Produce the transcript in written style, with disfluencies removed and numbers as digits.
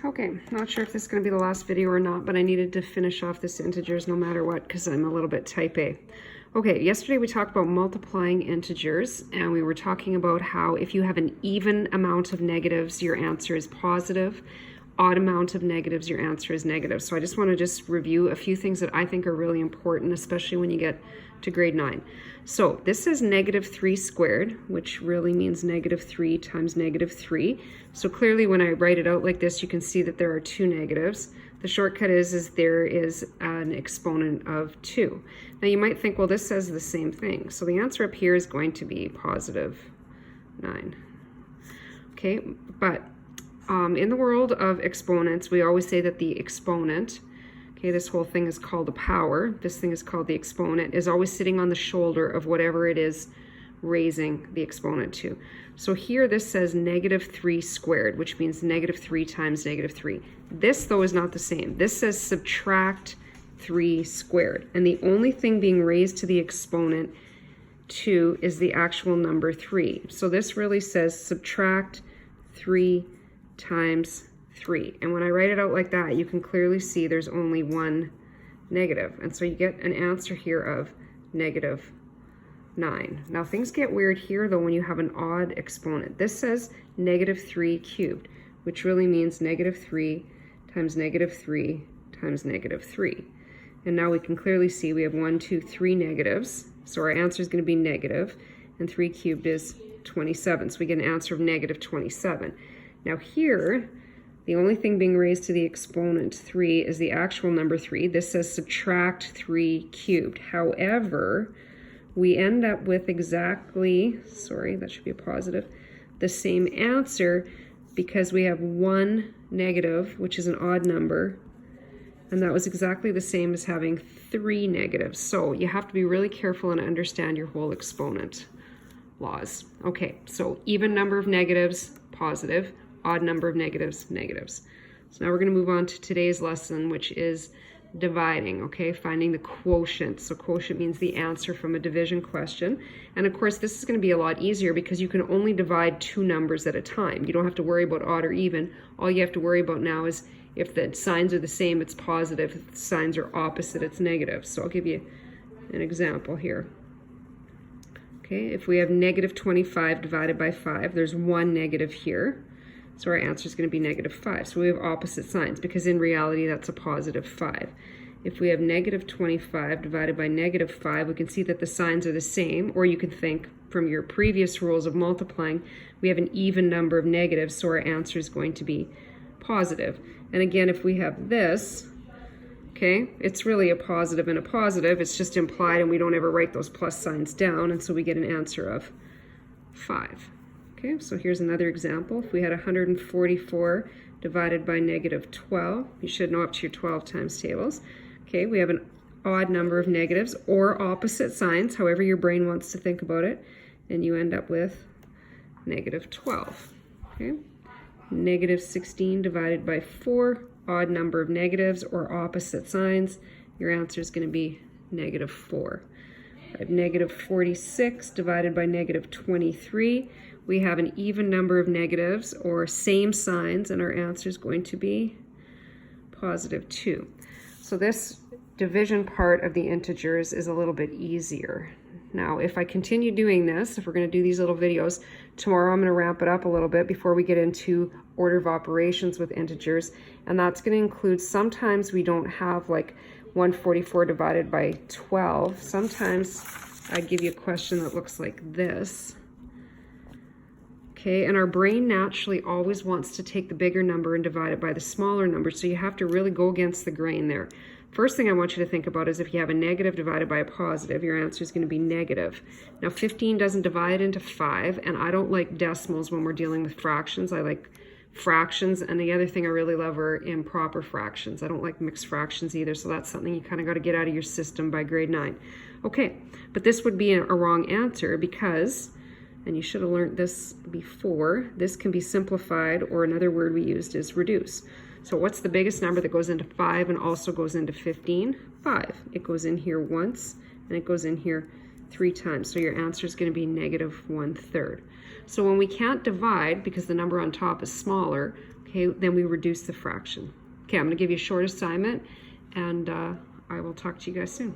Okay, not sure if this is going to be the last video or not, but I needed to finish off this integers no matter what because I'm a little bit type A. Okay, yesterday we talked about multiplying integers, and we were talking about how if you have an even amount of negatives, your answer is positive. Odd amount of negatives, your answer is negative. So I just want to review a few things that I think are really important, especially when you get to grade 9. So this is -3 squared, which really means -3 times -3. So clearly when I write it out like this, you can see that there are two negatives. The shortcut is there is an exponent of 2. Now you might think, well, this says the same thing. So the answer up here is going to be +9. Okay, but in the world of exponents, we always say that the exponent, okay, this whole thing is called a power, this thing is called the exponent, is always sitting on the shoulder of whatever it is raising the exponent to. So here this says -3 squared, which means -3 times -3. This, though, is not the same. This says subtract 3 squared. And the only thing being raised to the exponent 2 is the actual number 3. So this really says subtract 3 times 3. And when I write it out like that, you can clearly see there's only one negative. And so you get an answer here of -9. Now things get weird here though when you have an odd exponent. This says -3 cubed, which really means -3 times -3 times -3. And now we can clearly see we have 1, 2, 3 negatives. So our answer is going to be negative, and 3 cubed is 27. So we get an answer of -27. Now here, the only thing being raised to the exponent 3 is the actual number 3. This says subtract 3 cubed. However, we end up with exactly, sorry, that should be a positive, the same answer because we have one negative, which is an odd number, and that was exactly the same as having 3 negatives. So you have to be really careful and understand your whole exponent laws. Okay, so even number of negatives, positive. Odd number of negatives, negatives. So now we're going to move on to today's lesson, which is dividing, okay, finding the quotient. So quotient means the answer from a division question. And of course, this is going to be a lot easier because you can only divide 2 numbers at a time. You don't have to worry about odd or even. All you have to worry about now is if the signs are the same, it's positive. If the signs are opposite, it's negative. So I'll give you an example here. Okay, if we have -25 divided by 5, there's one negative here. So our answer is going to be -5. So we have opposite signs because in reality that's a +5. If we have -25 divided by -5, we can see that the signs are the same, or you can think from your previous rules of multiplying, we have an even number of negatives, so our answer is going to be positive. And again, if we have this, okay, it's really a positive and a positive, it's just implied and we don't ever write those plus signs down, and so we get an answer of 5. Okay, so here's another example. If we had 144 divided by -12, you should know up to your 12 times tables. Okay, we have an odd number of negatives or opposite signs, however your brain wants to think about it, and you end up with -12. Okay, -16 divided by 4, odd number of negatives or opposite signs, your answer is going to be -4. I have -46 divided by -23. We have an even number of negatives or same signs, and our answer is going to be +2. So this division part of the integers is a little bit easier. Now, if I continue doing this, if we're going to do these little videos, tomorrow I'm going to ramp it up a little bit before we get into order of operations with integers, and that's going to include sometimes we don't have like 144 divided by 12. Sometimes I give you a question that looks like this. Okay, and our brain naturally always wants to take the bigger number and divide it by the smaller number, so you have to really go against the grain there. First thing I want you to think about is if you have a negative divided by a positive, your answer is going to be negative. Now 15 doesn't divide into 5, and I don't like decimals when we're dealing with fractions. I like fractions, and the other thing I really love are improper fractions. I don't like mixed fractions either, so that's something you kind of got to get out of your system by grade 9. Okay, but this would be a wrong answer because, and you should have learned this before, this can be simplified, or another word we used is reduce. So what's the biggest number that goes into 5 and also goes into 15? 5. It goes in here once, and it goes in here 3 times. So your answer is going to be negative 1/3. So when we can't divide because the number on top is smaller, okay, then we reduce the fraction. Okay, I'm going to give you a short assignment, and I will talk to you guys soon.